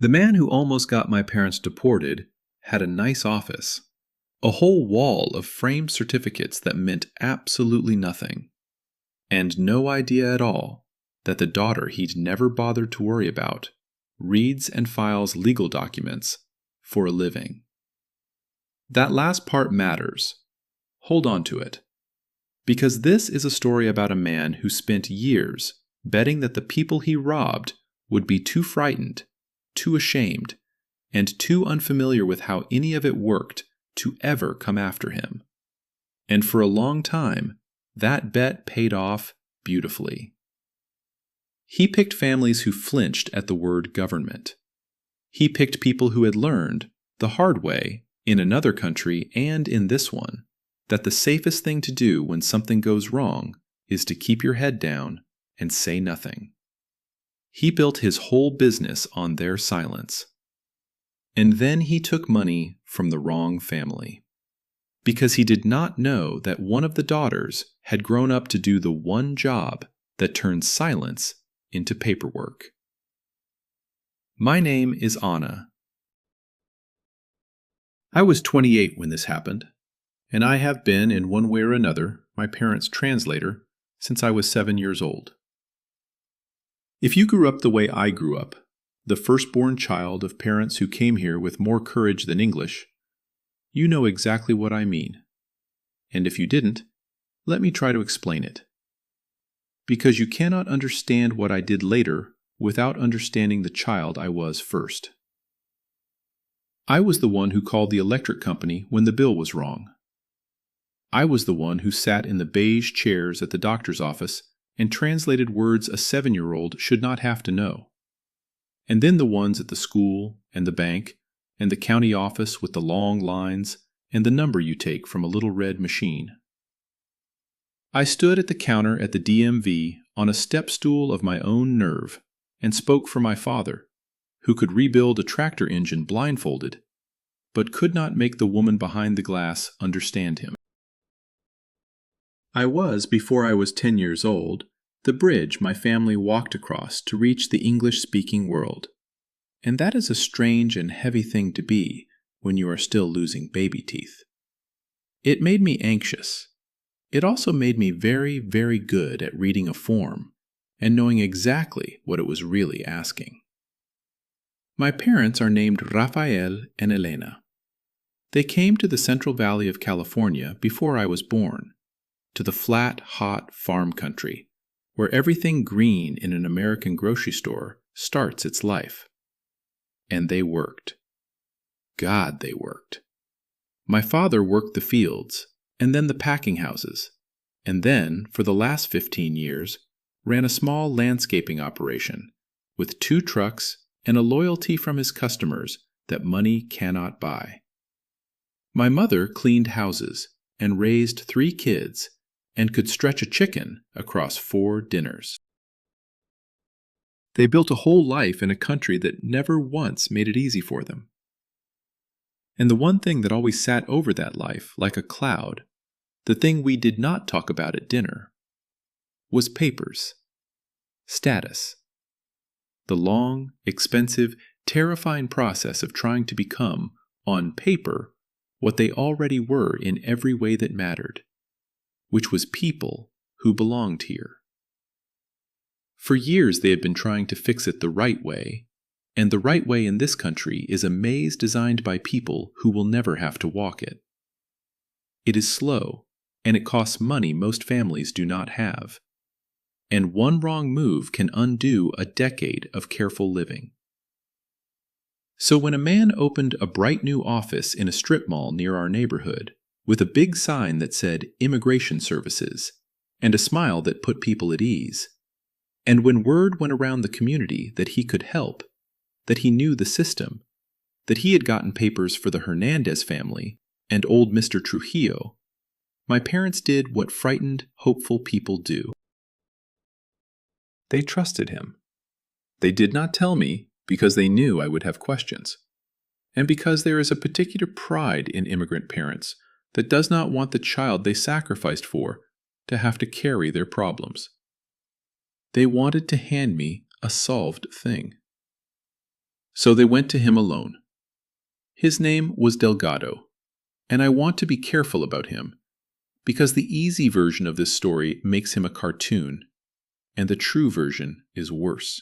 The man who almost got my parents deported had a nice office, a whole wall of framed certificates that meant absolutely nothing, and no idea at all that the daughter he'd never bothered to worry about reads and files legal documents for a living. That last part matters. Hold on to it. Because this is a story about a man who spent years betting that the people he robbed would be too frightened, too ashamed, and too unfamiliar with how any of it worked to ever come after him. And for a long time, that bet paid off beautifully. He picked families who flinched at the word government. He picked people who had learned, the hard way, in another country and in this one, that the safest thing to do when something goes wrong is to keep your head down and say nothing. He built his whole business on their silence. And then he took money from the wrong family, because he did not know that one of the daughters had grown up to do the one job that turns silence into paperwork. My name is Anna. I was 28 when this happened, and I have been, in one way or another, my parents' translator since I was 7 years old. If you grew up the way I grew up, the firstborn child of parents who came here with more courage than English, you know exactly what I mean. And if you didn't, let me try to explain it. Because you cannot understand what I did later without understanding the child I was first. I was the one who called the electric company when the bill was wrong. I was the one who sat in the beige chairs at the doctor's office and translated words a 7-year-old should not have to know. And then the ones at the school and the bank and the county office with the long lines and the number you take from a little red machine. I stood at the counter at the DMV on a step stool of my own nerve and spoke for my father, who could rebuild a tractor engine blindfolded, but could not make the woman behind the glass understand him. I was, before I was 10 years old, the bridge my family walked across to reach the English-speaking world. And that is a strange and heavy thing to be when you are still losing baby teeth. It made me anxious. It also made me very, very good at reading a form and knowing exactly what it was really asking. My parents are named Rafael and Elena. They came to the Central Valley of California before I was born, to the flat, hot farm country, where everything green in an American grocery store starts its life. And they worked. God, they worked. My father worked the fields, and then the packing houses, and then, for the last 15 years, ran a small landscaping operation, with 2 trucks and a loyalty from his customers that money cannot buy. My mother cleaned houses and raised 3 kids and could stretch a chicken across 4 dinners. They built a whole life in a country that never once made it easy for them. And the one thing that always sat over that life like a cloud, the thing we did not talk about at dinner, was papers, status, the long, expensive, terrifying process of trying to become, on paper, what they already were in every way that mattered, which was people who belonged here. For years they had been trying to fix it the right way, and the right way in this country is a maze designed by people who will never have to walk it. It is slow, and it costs money most families do not have. And one wrong move can undo a decade of careful living. So when a man opened a bright new office in a strip mall near our neighborhood, with a big sign that said Immigration Services, and a smile that put people at ease, and when word went around the community that he could help, that he knew the system, that he had gotten papers for the Hernandez family and old Mr. Trujillo, my parents did what frightened, hopeful people do. They trusted him. They did not tell me because they knew I would have questions, and because there is a particular pride in immigrant parents that does not want the child they sacrificed for to have to carry their problems. They wanted to hand me a solved thing. So they went to him alone. His name was Delgado, and I want to be careful about him, because the easy version of this story makes him a cartoon, and the true version is worse.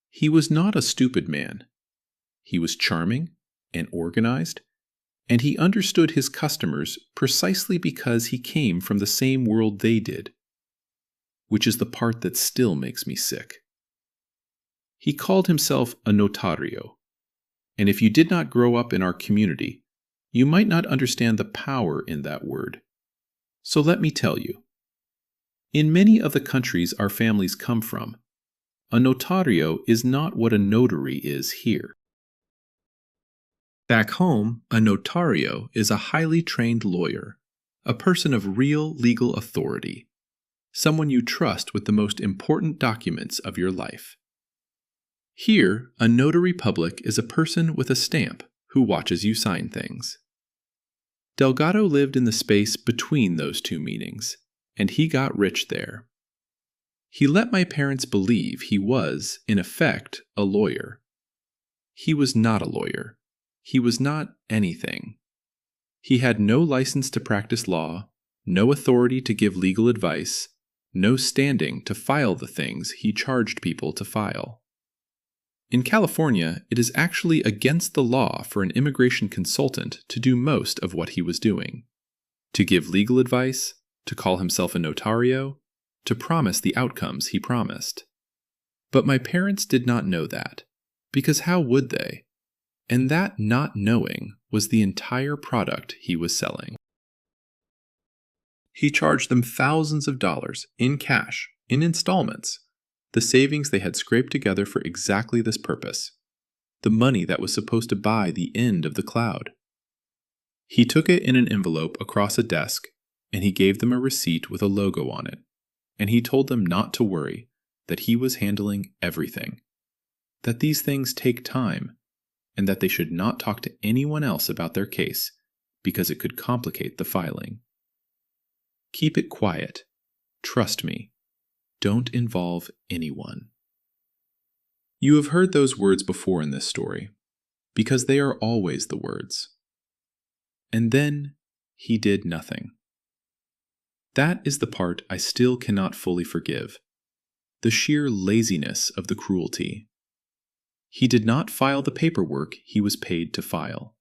He was not a stupid man. He was charming and organized, and he understood his customers precisely because he came from the same world they did, which is the part that still makes me sick. He called himself a notario, and if you did not grow up in our community, you might not understand the power in that word. So let me tell you. In many of the countries our families come from, a notario is not what a notary is here. Back home, a notario is a highly trained lawyer, a person of real legal authority, someone you trust with the most important documents of your life. Here, a notary public is a person with a stamp who watches you sign things. Delgado lived in the space between those two meanings, and he got rich there. He let my parents believe he was, in effect, a lawyer. He was not a lawyer. He was not anything. He had no license to practice law, no authority to give legal advice, no standing to file the things he charged people to file. In California, it is actually against the law for an immigration consultant to do most of what he was doing: to give legal advice, to call himself a notario, to promise the outcomes he promised. But my parents did not know that, because how would they? And that not knowing was the entire product he was selling. He charged them thousands of dollars in cash, in installments, the savings they had scraped together for exactly this purpose, the money that was supposed to buy the end of the cloud. He took it in an envelope across a desk, and he gave them a receipt with a logo on it, and he told them not to worry, that he was handling everything, that these things take time, and that they should not talk to anyone else about their case, because it could complicate the filing. Keep it quiet. Trust me. Don't involve anyone. You have heard those words before in this story, because they are always the words. And then he did nothing. That is the part I still cannot fully forgive, the sheer laziness of the cruelty. He did not file the paperwork he was paid to file.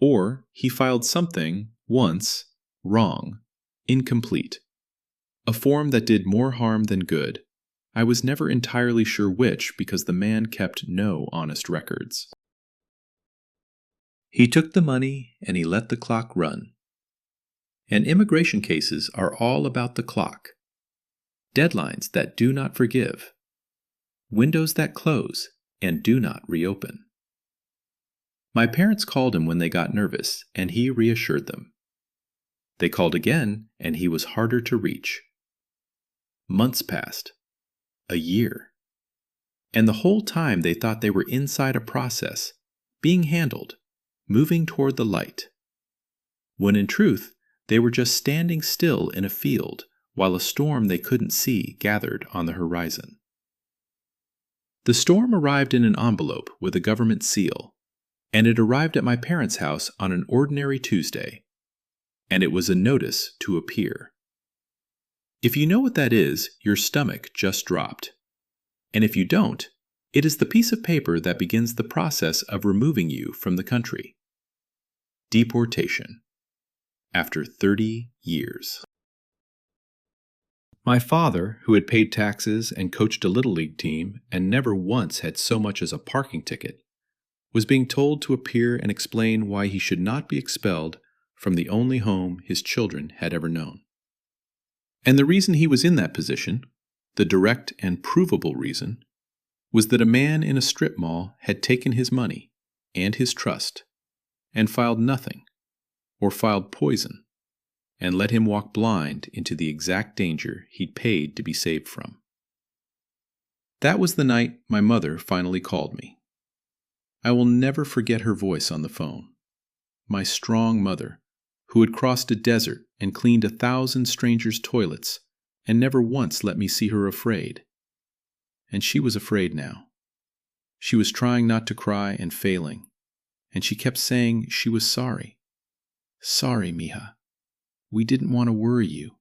Or he filed something, once, wrong, incomplete. A form that did more harm than good. I was never entirely sure which because the man kept no honest records. He took the money and he let the clock run. And immigration cases are all about the clock. Deadlines that do not forgive. Windows that close and do not reopen. My parents called him when they got nervous, and he reassured them. They called again, and he was harder to reach. Months passed. A year. And the whole time they thought they were inside a process, being handled, moving toward the light. When in truth, they were just standing still in a field while a storm they couldn't see gathered on the horizon. The storm arrived in an envelope with a government seal, and it arrived at my parents' house on an ordinary Tuesday, and it was a notice to appear. If you know what that is, your stomach just dropped. And if you don't, it is the piece of paper that begins the process of removing you from the country. Deportation. After 30 years. My father, who had paid taxes and coached a Little League team and never once had so much as a parking ticket, was being told to appear and explain why he should not be expelled from the only home his children had ever known. And the reason he was in that position, the direct and provable reason, was that a man in a strip mall had taken his money and his trust and filed nothing, or filed poison, and let him walk blind into the exact danger he'd paid to be saved from. That was the night my mother finally called me. I will never forget her voice on the phone. My strong mother, who had crossed a desert and cleaned 1,000 strangers' toilets and never once let me see her afraid. And she was afraid now. She was trying not to cry and failing, and she kept saying she was sorry. Sorry, mija. We didn't want to worry you.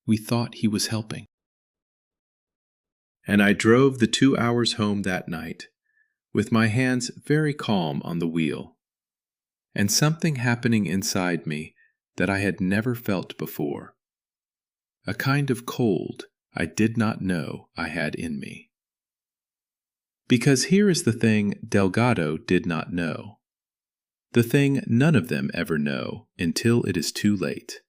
We thought he was helping. And I drove the 2 hours home that night, with my hands very calm on the wheel, and something happening inside me that I had never felt before. A kind of cold I did not know I had in me. Because here is the thing Delgado did not know. The thing none of them ever know until it is too late.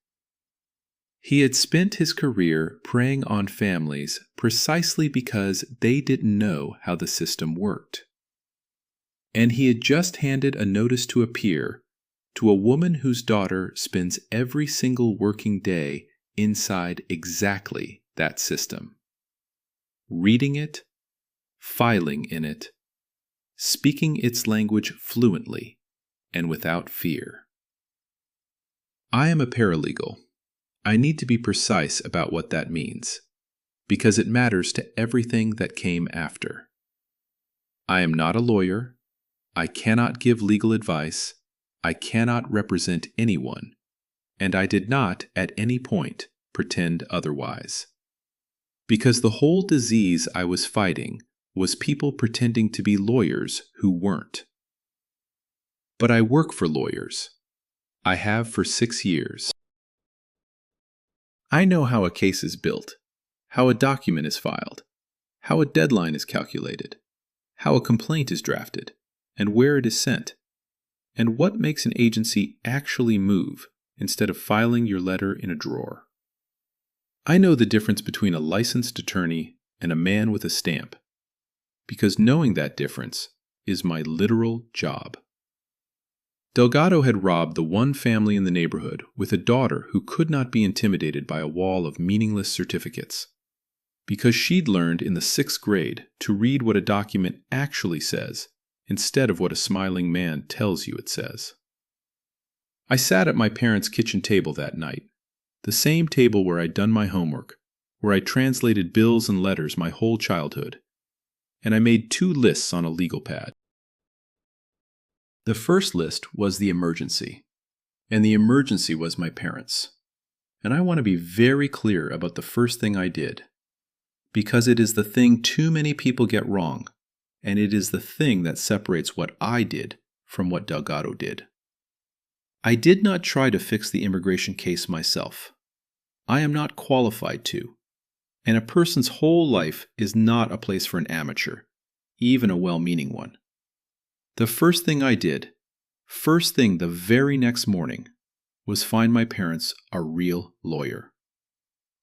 He had spent his career preying on families precisely because they didn't know how the system worked. And he had just handed a notice to appear to a woman whose daughter spends every single working day inside exactly that system. Reading it, filing in it, speaking its language fluently and without fear. I am a paralegal. I need to be precise about what that means, because it matters to everything that came after. I am not a lawyer. I cannot give legal advice. I cannot represent anyone, and I did not at any point pretend otherwise. Because the whole disease I was fighting was people pretending to be lawyers who weren't. But I work for lawyers. I have for 6 years. I know how a case is built, how a document is filed, how a deadline is calculated, how a complaint is drafted, and where it is sent, and what makes an agency actually move instead of filing your letter in a drawer. I know the difference between a licensed attorney and a man with a stamp, because knowing that difference is my literal job. Delgado had robbed the one family in the neighborhood with a daughter who could not be intimidated by a wall of meaningless certificates, because she'd learned in the 6th grade to read what a document actually says instead of what a smiling man tells you it says. I sat at my parents' kitchen table that night, the same table where I'd done my homework, where I translated bills and letters my whole childhood, and I made 2 lists on a legal pad. The first list was the emergency, and the emergency was my parents. And I want to be very clear about the first thing I did, because it is the thing too many people get wrong, and it is the thing that separates what I did from what Delgado did. I did not try to fix the immigration case myself. I am not qualified to, and a person's whole life is not a place for an amateur, even a well-meaning one. The first thing I did, first thing the very next morning, was find my parents a real lawyer.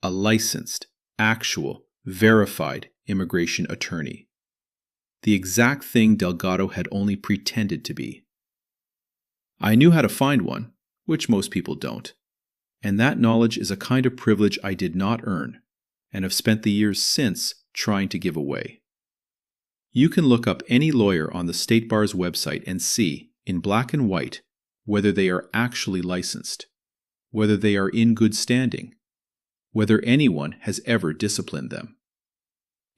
A licensed, actual, verified immigration attorney. The exact thing Delgado had only pretended to be. I knew how to find one, which most people don't, and that knowledge is a kind of privilege I did not earn, and have spent the years since trying to give away. You can look up any lawyer on the State Bar's website and see, in black and white, whether they are actually licensed, whether they are in good standing, whether anyone has ever disciplined them.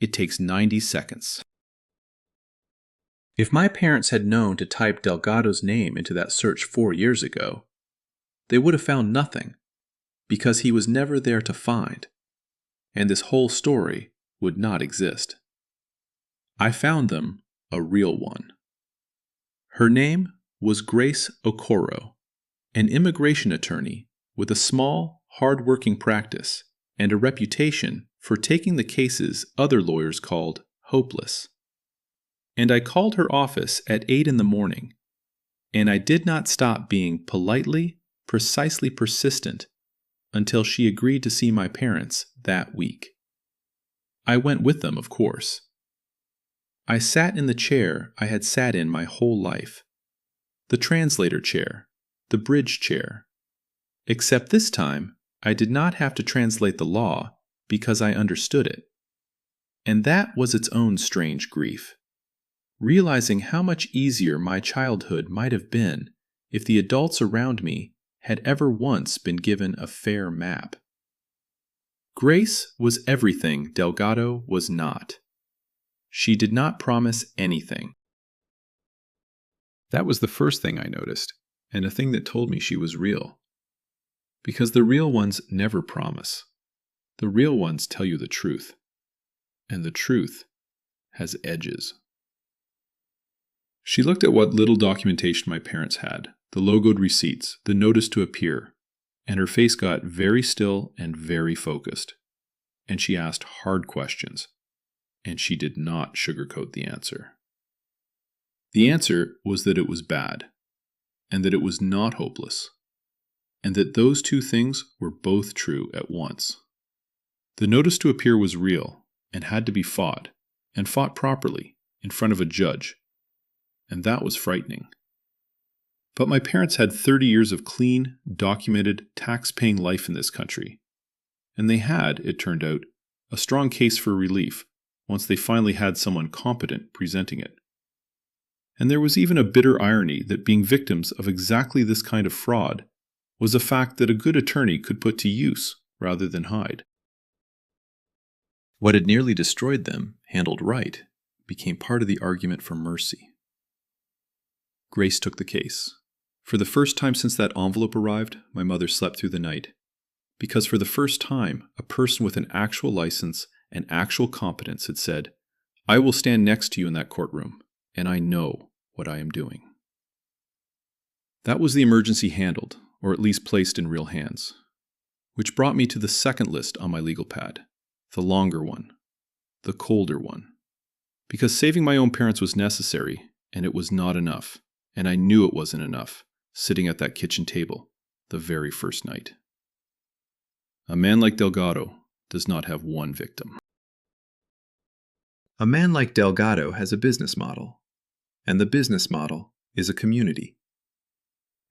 It takes 90 seconds. If my parents had known to type Delgado's name into that search 4 years ago, they would have found nothing, because he was never there to find, and this whole story would not exist. I found them a real one. Her name was Grace Okoro, an immigration attorney with a small, hard-working practice and a reputation for taking the cases other lawyers called hopeless. And I called her office at 8 in the morning, and I did not stop being politely, precisely persistent until she agreed to see my parents that week. I went with them, of course. I sat in the chair I had sat in my whole life, the translator chair, the bridge chair, except this time I did not have to translate the law because I understood it. And that was its own strange grief, realizing how much easier my childhood might have been if the adults around me had ever once been given a fair map. Grace was everything Delgado was not. She did not promise anything. That was the first thing I noticed, and a thing that told me she was real. Because the real ones never promise. The real ones tell you the truth. And the truth has edges. She looked at what little documentation my parents had, the logoed receipts, the notice to appear, and her face got very still and very focused. And she asked hard questions, and she did not sugarcoat the answer. The answer was that it was bad, and that it was not hopeless, and that those two things were both true at once. The notice to appear was real, and had to be fought, and fought properly, in front of a judge, and that was frightening. But my parents had 30 years of clean, documented, tax-paying life in this country, and they had, it turned out, a strong case for relief once they finally had someone competent presenting it. And there was even a bitter irony that being victims of exactly this kind of fraud was a fact that a good attorney could put to use rather than hide. What had nearly destroyed them, handled right, became part of the argument for mercy. Grace took the case. For the first time since that envelope arrived, my mother slept through the night. Because for the first time, a person with an actual license and actual competence had said, "I will stand next to you in that courtroom, and I know what I am doing." That was the emergency handled, or at least placed in real hands. Which brought me to the second list on my legal pad, the longer one, the colder one. Because saving my own parents was necessary, and it was not enough, and I knew it wasn't enough, sitting at that kitchen table the very first night. A man like Delgado does not have one victim. A man like Delgado has a business model, and the business model is a community.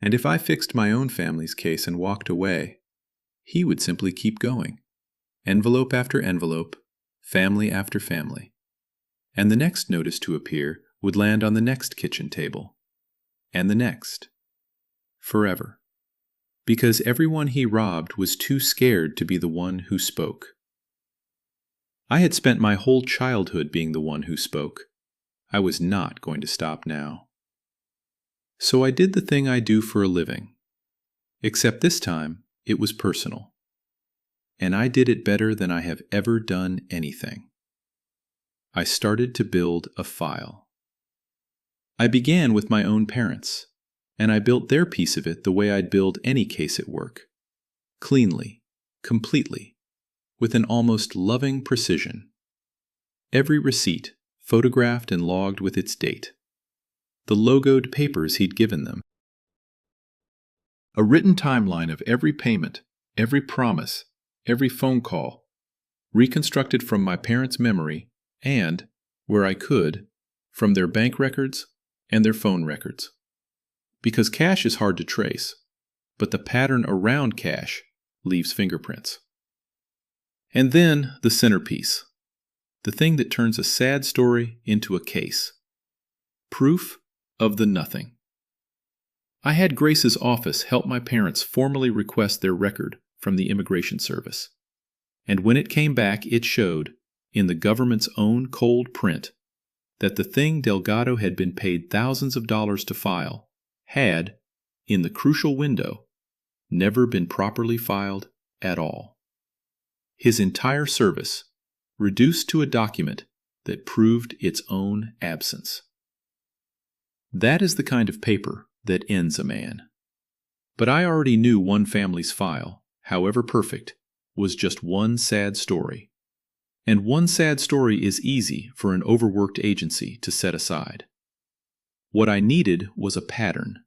And if I fixed my own family's case and walked away, he would simply keep going, envelope after envelope, family after family. And the next notice to appear would land on the next kitchen table, and the next, forever. Because everyone he robbed was too scared to be the one who spoke. I had spent my whole childhood being the one who spoke. I was not going to stop now. So I did the thing I do for a living. Except this time, it was personal. And I did it better than I have ever done anything. I started to build a file. I began with my own parents, and I built their piece of it the way I'd build any case at work. Cleanly, completely, with an almost loving precision. Every receipt photographed and logged with its date. The logoed papers he'd given them. A written timeline of every payment, every promise, every phone call, reconstructed from my parents' memory and, where I could, from their bank records and their phone records. Because cash is hard to trace, but the pattern around cash leaves fingerprints. And then the centerpiece, the thing that turns a sad story into a case. Proof of the nothing. I had Grace's office help my parents formally request their record from the Immigration Service. And when it came back, it showed, in the government's own cold print, that the thing Delgado had been paid thousands of dollars to file had, in the crucial window, never been properly filed at all. His entire service, reduced to a document that proved its own absence. That is the kind of paper that ends a man. But I already knew one family's file, however perfect, was just one sad story. And one sad story is easy for an overworked agency to set aside. What I needed was a pattern,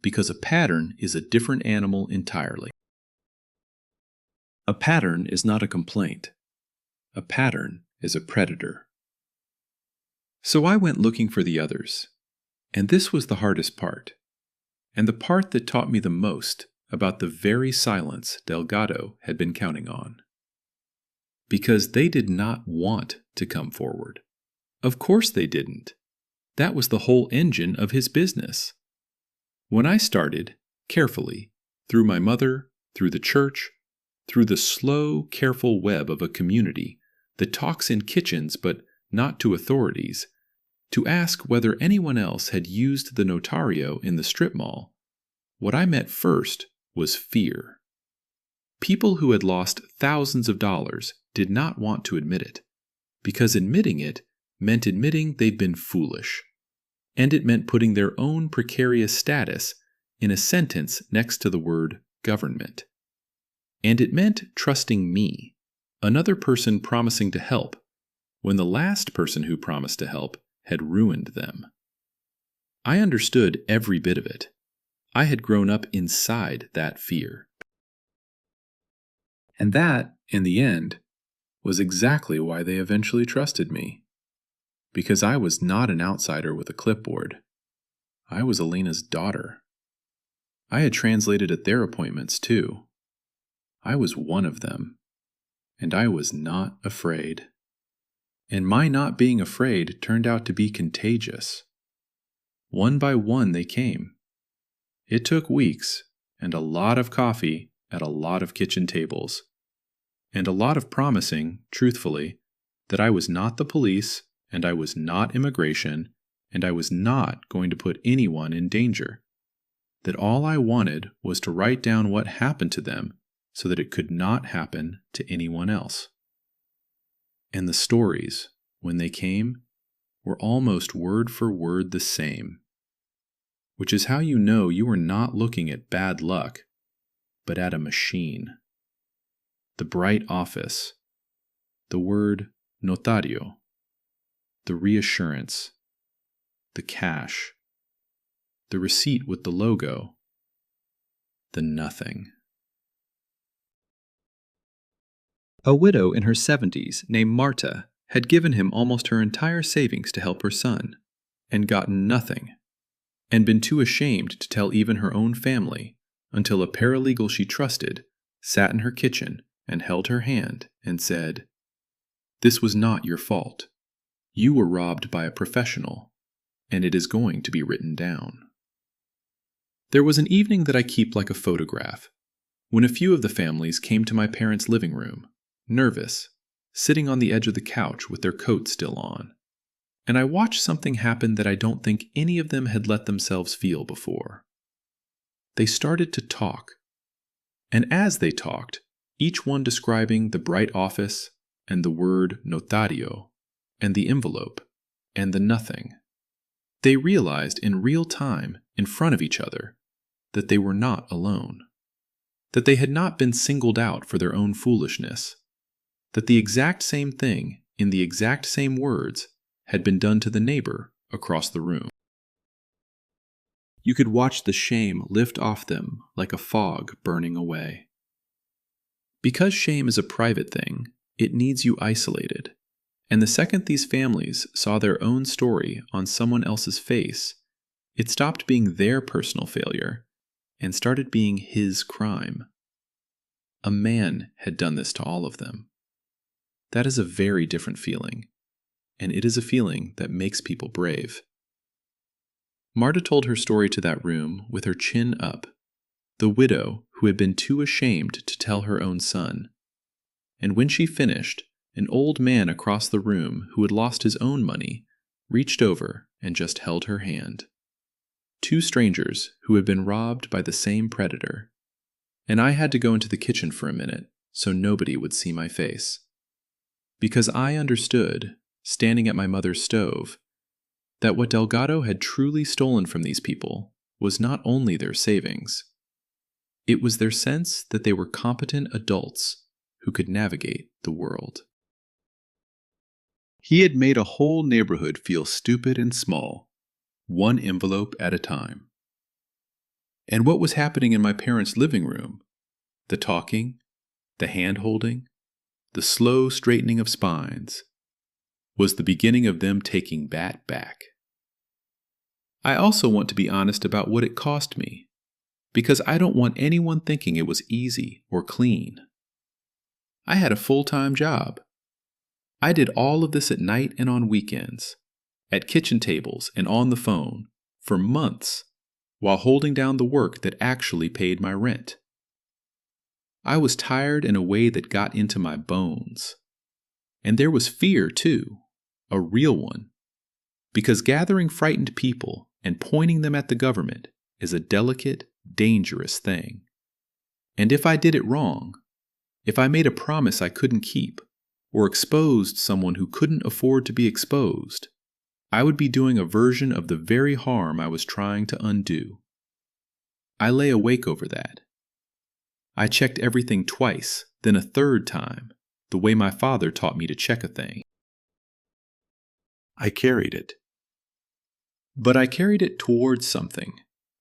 because a pattern is a different animal entirely. A pattern is not a complaint. A pattern is a predator. So I went looking for the others, and this was the hardest part, and the part that taught me the most about the very silence Delgado had been counting on. Because they did not want to come forward. Of course they didn't. That was the whole engine of his business. When I started, carefully, through my mother, through the church, through the slow, careful web of a community that talks in kitchens but not to authorities, To ask whether anyone else had used the notario in the strip mall, what I met first was fear. People who had lost thousands of dollars did not want to admit it, because admitting it meant admitting they'd been foolish, and it meant putting their own precarious status in a sentence next to the word government. And it meant trusting me, another person promising to help, when the last person who promised to help had ruined them. I understood every bit of it. I had grown up inside that fear. And that, in the end, was exactly why they eventually trusted me. Because I was not an outsider with a clipboard. I was Elena's daughter. I had translated at their appointments, too. I was one of them. And I was not afraid. And my not being afraid turned out to be contagious. One by one they came. It took weeks, and a lot of coffee at a lot of kitchen tables, and a lot of promising, truthfully, that I was not the police, and I was not immigration, and I was not going to put anyone in danger. That all I wanted was to write down what happened to them so that it could not happen to anyone else. And the stories, when they came, were almost word for word the same. Which is how you know you are not looking at bad luck, but at a machine. The bright office, the word notario, the reassurance, the cash, the receipt with the logo, the nothing. A widow in her 70s named Marta had given him almost her entire savings to help her son, and gotten nothing, and been too ashamed to tell even her own family until a paralegal she trusted sat in her kitchen and held her hand and said, "This was not your fault. You were robbed by a professional, and it is going to be written down." There was an evening that I keep like a photograph, when a few of the families came to my parents' living room, nervous, sitting on the edge of the couch with their coats still on. And I watched something happen that I don't think any of them had let themselves feel before. They started to talk. And as they talked, each one describing the bright office, and the word notario, and the envelope, and the nothing, they realized in real time, in front of each other, that they were not alone. That they had not been singled out for their own foolishness. That the exact same thing, in the exact same words, had been done to the neighbor across the room. You could watch the shame lift off them like a fog burning away. Because shame is a private thing, it needs you isolated, and the second these families saw their own story on someone else's face, it stopped being their personal failure and started being his crime. A man had done this to all of them. That is a very different feeling, and it is a feeling that makes people brave. Marta told her story to that room with her chin up, the widow who had been too ashamed to tell her own son. And when she finished, an old man across the room who had lost his own money reached over and just held her hand. Two strangers who had been robbed by the same predator. And I had to go into the kitchen for a minute so nobody would see my face. Because I understood, standing at my mother's stove, that what Delgado had truly stolen from these people was not only their savings. It was their sense that they were competent adults who could navigate the world. He had made a whole neighborhood feel stupid and small, one envelope at a time. And what was happening in my parents' living room, the talking, the hand-holding, the slow straightening of spines, was the beginning of them taking that back. I also want to be honest about what it cost me, because I don't want anyone thinking it was easy or clean. I had a full-time job. I did all of this at night and on weekends, at kitchen tables and on the phone, for months, while holding down the work that actually paid my rent. I was tired in a way that got into my bones. And there was fear, too, a real one. Because gathering frightened people and pointing them at the government is a delicate, dangerous thing. And if I did it wrong, if I made a promise I couldn't keep, or exposed someone who couldn't afford to be exposed, I would be doing a version of the very harm I was trying to undo. I lay awake over that. I checked everything twice, then a third time, the way my father taught me to check a thing. I carried it. But I carried it towards something,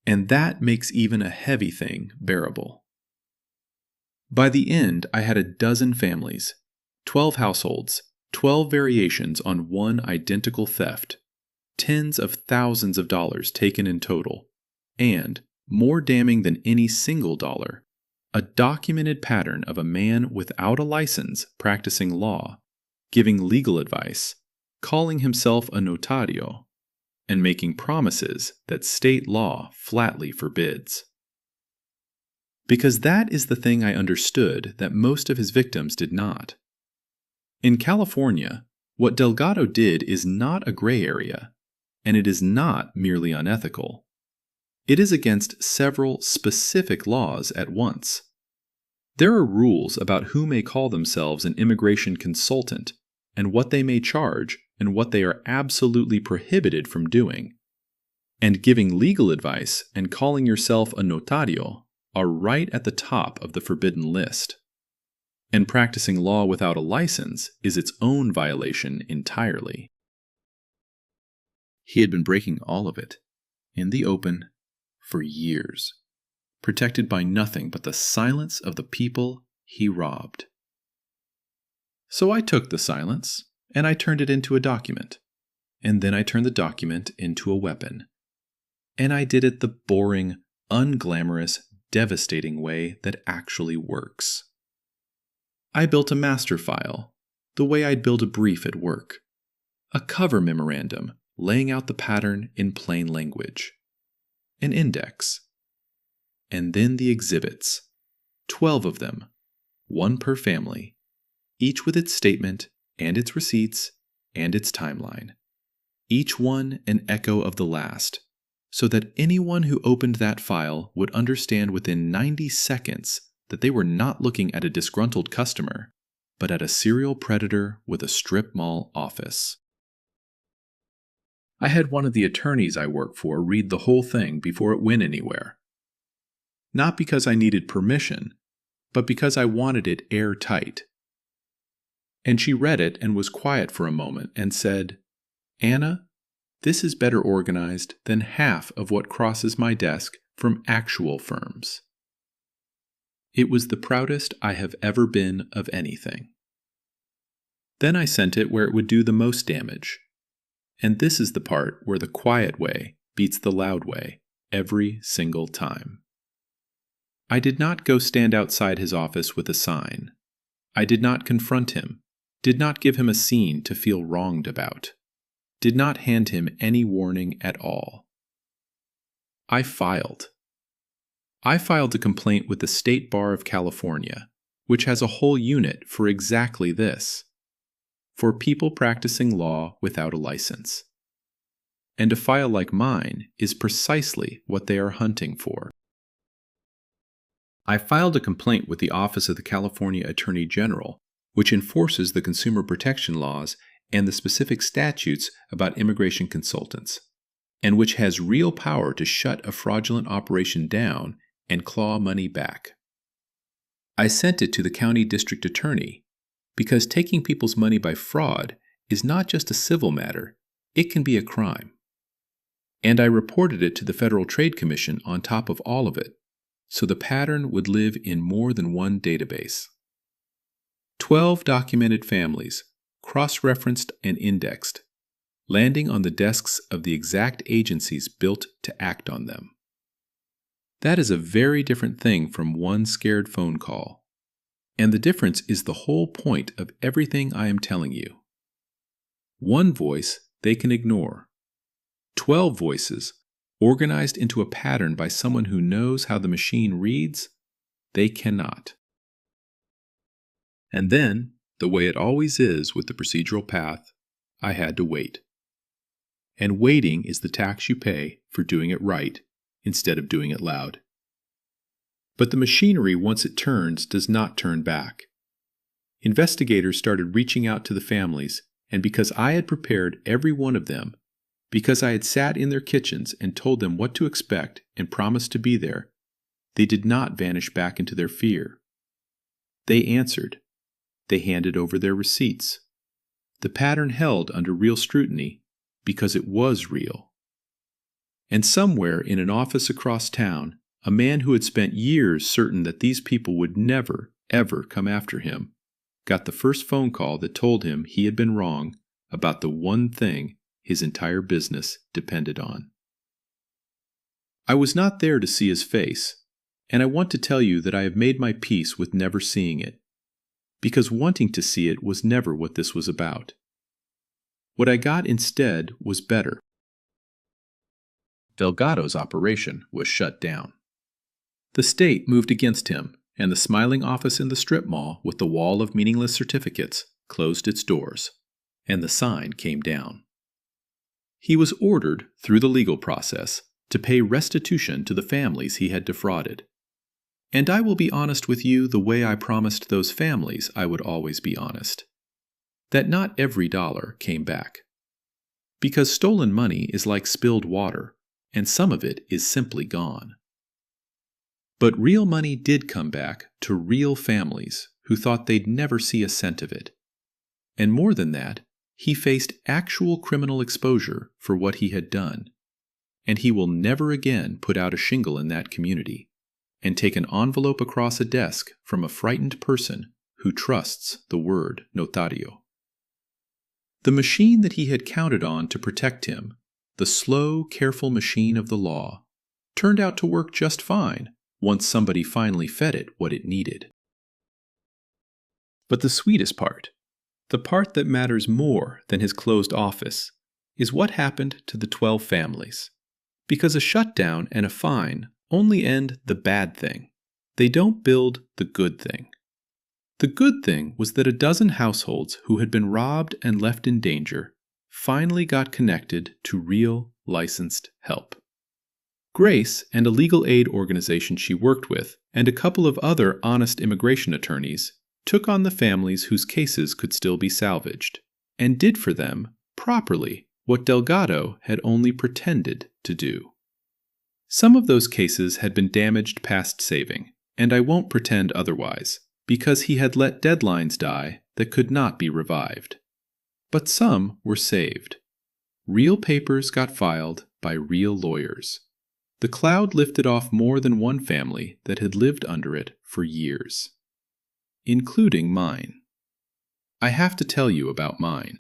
and that makes even a heavy thing bearable. By the end, I had a dozen families, 12 households, 12 variations on one identical theft, tens of thousands of dollars taken in total, and, more damning than any single dollar, a documented pattern of a man without a license practicing law, giving legal advice, calling himself a notario, and making promises that state law flatly forbids. Because that is the thing I understood that most of his victims did not. In California, what Delgado did is not a gray area, and it is not merely unethical. It is against several specific laws at once. There are rules about who may call themselves an immigration consultant, and what they may charge, and what they are absolutely prohibited from doing. And giving legal advice and calling yourself a notario are right at the top of the forbidden list. And practicing law without a license is its own violation entirely. He had been breaking all of it, in the open, for years, protected by nothing but the silence of the people he robbed. So I took the silence, and I turned it into a document, and then I turned the document into a weapon. And I did it the boring, unglamorous, devastating way that actually works. I built a master file, the way I'd build a brief at work. A cover memorandum laying out the pattern in plain language. An index. And then the exhibits. 12 of them, one per family, each with its statement and its receipts and its timeline. Each one an echo of the last, so that anyone who opened that file would understand within 90 seconds that they were not looking at a disgruntled customer, but at a serial predator with a strip mall office. I had one of the attorneys I work for read the whole thing before it went anywhere. Not because I needed permission, but because I wanted it airtight. And she read it and was quiet for a moment and said, "Anna, this is better organized than half of what crosses my desk from actual firms." It was the proudest I have ever been of anything. Then I sent it where it would do the most damage. And this is the part where the quiet way beats the loud way every single time. I did not go stand outside his office with a sign. I did not confront him, did not give him a scene to feel wronged about, did not hand him any warning at all. I filed. I filed a complaint with the State Bar of California, which has a whole unit for exactly this, for people practicing law without a license. And a file like mine is precisely what they are hunting for. I filed a complaint with the Office of the California Attorney General, which enforces the consumer protection laws and the specific statutes about immigration consultants, and which has real power to shut a fraudulent operation down and claw money back. I sent it to the county district attorney because taking people's money by fraud is not just a civil matter, it can be a crime. And I reported it to the Federal Trade Commission on top of all of it, so the pattern would live in more than one database. 12 documented families, cross-referenced and indexed, landing on the desks of the exact agencies built to act on them. That is a very different thing from one scared phone call. And the difference is the whole point of everything I am telling you. One voice they can ignore. 12 voices, organized into a pattern by someone who knows how the machine reads, they cannot. And then, the way it always is with the procedural path, I had to wait. and waiting is the tax you pay for doing it right instead of doing it loud. But the machinery, once it turns, does not turn back. Investigators started reaching out to the families, and because I had prepared every one of them, because I had sat in their kitchens and told them what to expect and promised to be there, they did not vanish back into their fear. They answered. They handed over their receipts. The pattern held under real scrutiny because it was real. And somewhere in an office across town, a man who had spent years certain that these people would never, ever come after him, got the first phone call that told him he had been wrong about the one thing his entire business depended on. I was not there to see his face, and I want to tell you that I have made my peace with never seeing it, because wanting to see it was never what this was about. What I got instead was better. Delgado's operation was shut down. The state moved against him, and the smiling office in the strip mall with the wall of meaningless certificates closed its doors, and the sign came down. He was ordered, through the legal process, to pay restitution to the families he had defrauded. And I will be honest with you the way I promised those families I would always be honest. That not every dollar came back. Because stolen money is like spilled water, and some of it is simply gone. But real money did come back to real families who thought they'd never see a cent of it. And more than that, he faced actual criminal exposure for what he had done. And he will never again put out a shingle in that community and take an envelope across a desk from a frightened person who trusts the word notario. The machine that he had counted on to protect him, the slow, careful machine of the law, turned out to work just fine once somebody finally fed it what it needed. But the sweetest part, the part that matters more than his closed office, is what happened to the 12 families. Because a shutdown and a fine only end the bad thing. They don't build the good thing. The good thing was that a dozen households who had been robbed and left in danger finally got connected to real, licensed help. Grace and a legal aid organization she worked with, and a couple of other honest immigration attorneys, took on the families whose cases could still be salvaged, and did for them, properly, what Delgado had only pretended to do. Some of those cases had been damaged past saving, and I won't pretend otherwise, because he had let deadlines die that could not be revived. But some were saved. Real papers got filed by real lawyers. The cloud lifted off more than one family that had lived under it for years, including mine. I have to tell you about mine.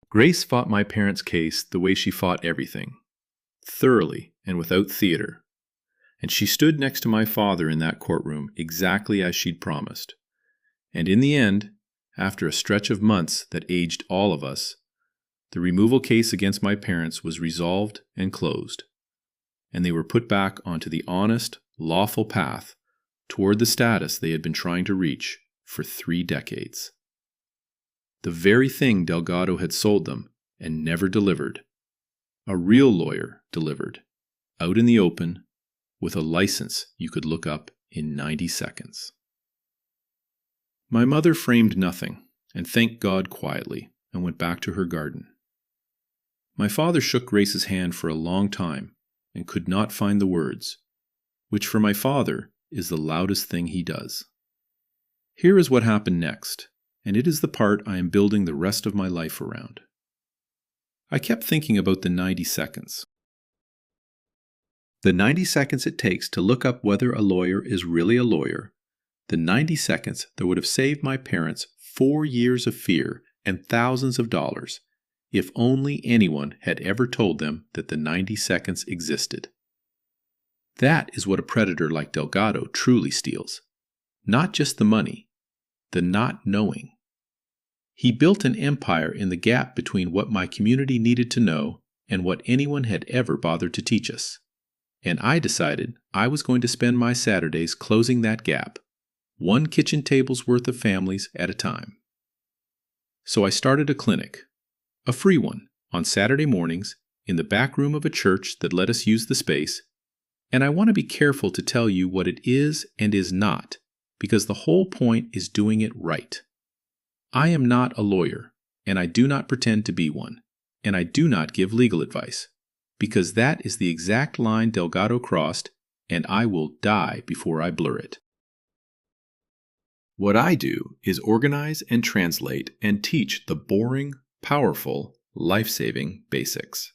Grace fought my parents' case the way she fought everything, thoroughly and without theater, and she stood next to my father in that courtroom exactly as she'd promised. And in the end, after a stretch of months that aged all of us, the removal case against my parents was resolved and closed, and they were put back onto the honest, lawful path toward the status they had been trying to reach for 3 decades. The very thing Delgado had sold them and never delivered. A real lawyer delivered, out in the open, with a license you could look up in 90 seconds. My mother framed nothing and thanked God quietly and went back to her garden. My father shook Grace's hand for a long time and could not find the words, which for my father is the loudest thing he does. Here is what happened next, and it is the part I am building the rest of my life around. I kept thinking about the 90 seconds. The 90 seconds it takes to look up whether a lawyer is really a lawyer, the 90 seconds that would have saved my parents 4 years of fear and thousands of dollars if only anyone had ever told them that the 90 seconds existed. That is what a predator like Delgado truly steals. Not just the money, the not knowing. He built an empire in the gap between what my community needed to know and what anyone had ever bothered to teach us. And I decided I was going to spend my Saturdays closing that gap, 1 kitchen table's worth of families at a time. So I started a clinic, a free one, on Saturday mornings in the back room of a church that let us use the space, and I want to be careful to tell you what it is and is not, because the whole point is doing it right. I am not a lawyer, and I do not pretend to be one, and I do not give legal advice, because that is the exact line Delgado crossed, and I will die before I blur it. What I do is organize and translate and teach the boring, powerful, life-saving basics.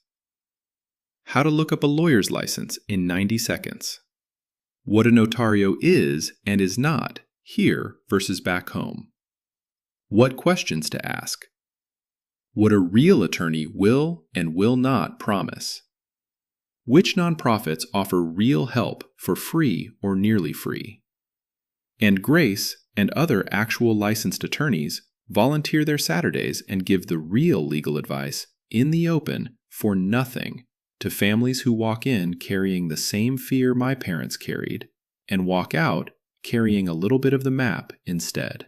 How to look up a lawyer's license in 90 seconds. What a notario is and is not here versus back home. What questions to ask. What a real attorney will and will not promise. Which nonprofits offer real help for free or nearly free. And Grace and other actual licensed attorneys volunteer their Saturdays and give the real legal advice in the open for nothing to families who walk in carrying the same fear my parents carried and walk out carrying a little bit of the map instead.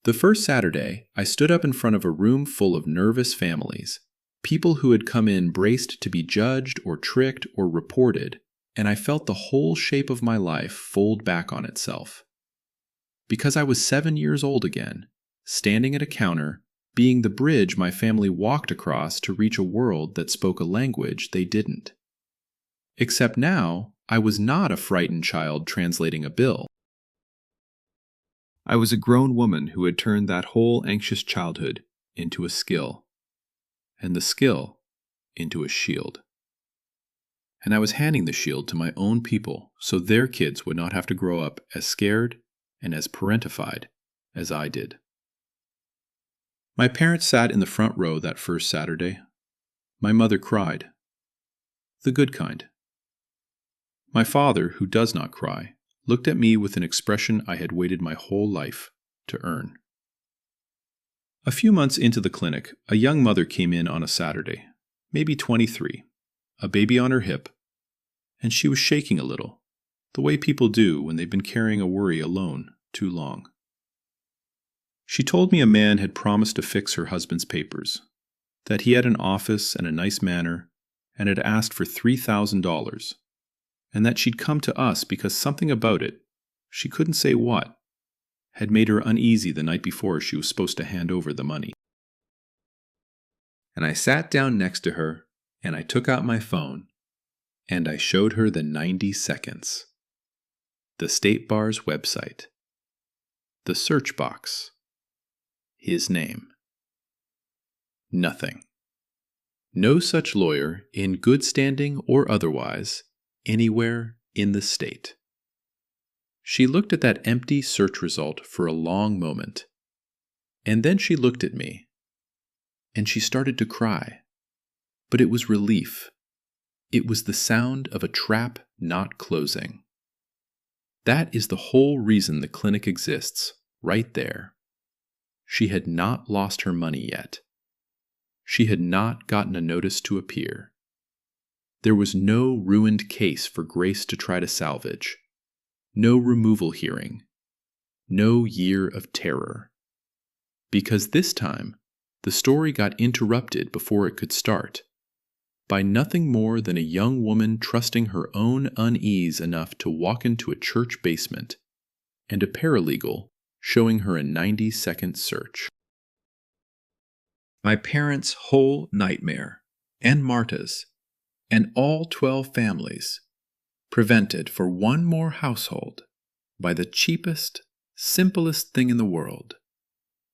The first Saturday, I stood up in front of a room full of nervous families, people who had come in braced to be judged or tricked or reported, and I felt the whole shape of my life fold back on itself. Because I was 7 years old again, standing at a counter, being the bridge my family walked across to reach a world that spoke a language they didn't. Except now, I was not a frightened child translating a bill. I was a grown woman who had turned that whole anxious childhood into a skill, and the skill into a shield. And I was handing the shield to my own people so their kids would not have to grow up as scared and as parentified as I did. My parents sat in the front row that first Saturday. My mother cried. The good kind. My father, who does not cry, looked at me with an expression I had waited my whole life to earn. A few months into the clinic, a young mother came in on a Saturday, maybe 23, a baby on her hip, and she was shaking a little, the way people do when they've been carrying a worry alone too long. She told me a man had promised to fix her husband's papers, that he had an office and a nice manor, and had asked for $3,000, and that she'd come to us because something about it, she couldn't say what, had made her uneasy the night before she was supposed to hand over the money. And I sat down next to her, and I took out my phone, and I showed her the 90 seconds. The State Bar's website. The search box. His name. Nothing. No such lawyer, in good standing or otherwise, anywhere in the state. She looked at that empty search result for a long moment, and then she looked at me, and she started to cry. But it was relief. It was the sound of a trap not closing. That is the whole reason the clinic exists, right there. She had not lost her money yet. She had not gotten a notice to appear. There was no ruined case for Grace to try to salvage. No removal hearing. No year of terror. Because this time, the story got interrupted before it could start, by nothing more than a young woman trusting her own unease enough to walk into a church basement, and a paralegal showing her a 90-second search. My parents' whole nightmare, and Marta's, and all 12 families, prevented for one more household by the cheapest, simplest thing in the world,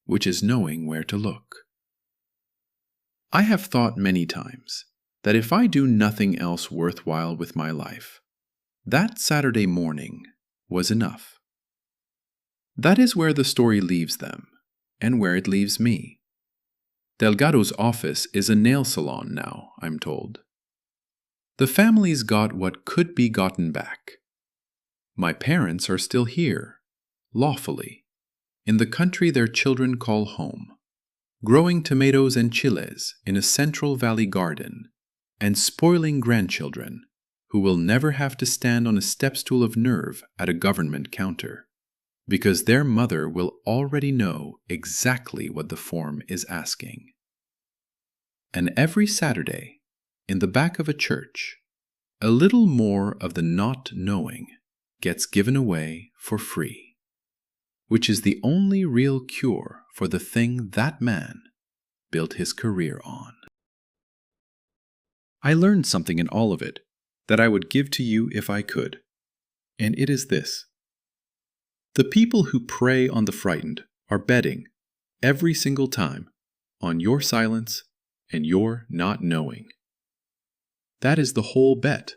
which is knowing where to look. I have thought many times that if I do nothing else worthwhile with my life, that Saturday morning was enough. That is where the story leaves them, and where it leaves me. Delgado's office is a nail salon now, I'm told. The families got what could be gotten back. My parents are still here, lawfully, in the country their children call home, growing tomatoes and chiles in a Central Valley garden, and spoiling grandchildren who will never have to stand on a stepstool of nerve at a government counter, because their mother will already know exactly what the form is asking. And every Saturday, in the back of a church, a little more of the not knowing gets given away for free, which is the only real cure for the thing that man built his career on. I learned something in all of it that I would give to you if I could, and it is this. The people who prey on the frightened are betting, every single time, on your silence and your not knowing. That is the whole bet.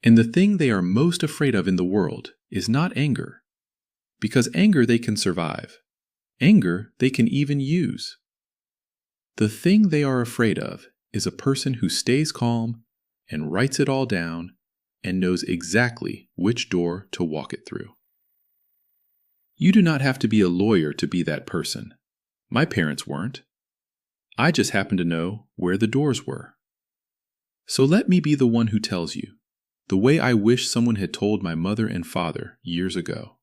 And the thing they are most afraid of in the world is not anger, because anger they can survive. Anger they can even use. The thing they are afraid of is a person who stays calm and writes it all down and knows exactly which door to walk it through. You do not have to be a lawyer to be that person. My parents weren't. I just happened to know where the doors were. So let me be the one who tells you, the way I wish someone had told my mother and father years ago.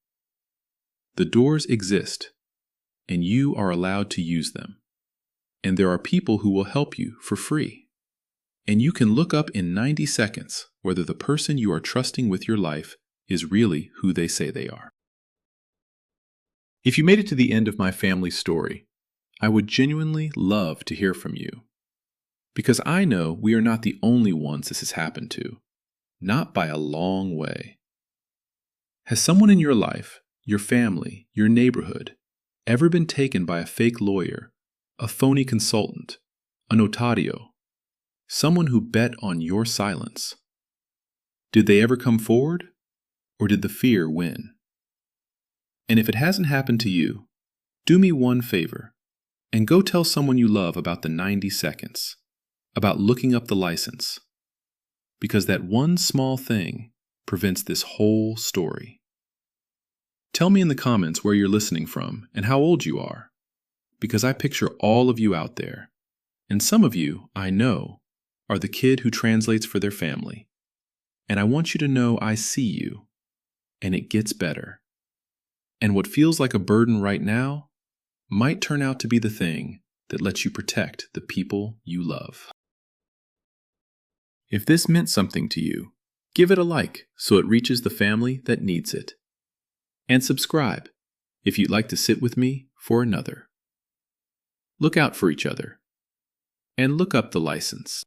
The doors exist, and you are allowed to use them. And there are people who will help you for free. And you can look up in 90 seconds whether the person you are trusting with your life is really who they say they are. If you made it to the end of my family story, I would genuinely love to hear from you. Because I know we are not the only ones this has happened to. Not by a long way. Has someone in your life, your family, your neighborhood, ever been taken by a fake lawyer, a phony consultant, a notario, someone who bet on your silence? Did they ever come forward, or did the fear win? And if it hasn't happened to you, do me one favor, and go tell someone you love about the 90 seconds, about looking up the license, because that one small thing prevents this whole story. Tell me in the comments where you're listening from and how old you are, because I picture all of you out there, and some of you, I know, are the kid who translates for their family. And I want you to know I see you, and it gets better. And what feels like a burden right now might turn out to be the thing that lets you protect the people you love. If this meant something to you, give it a like so it reaches the family that needs it. And subscribe if you'd like to sit with me for another. Look out for each other, and look up the license.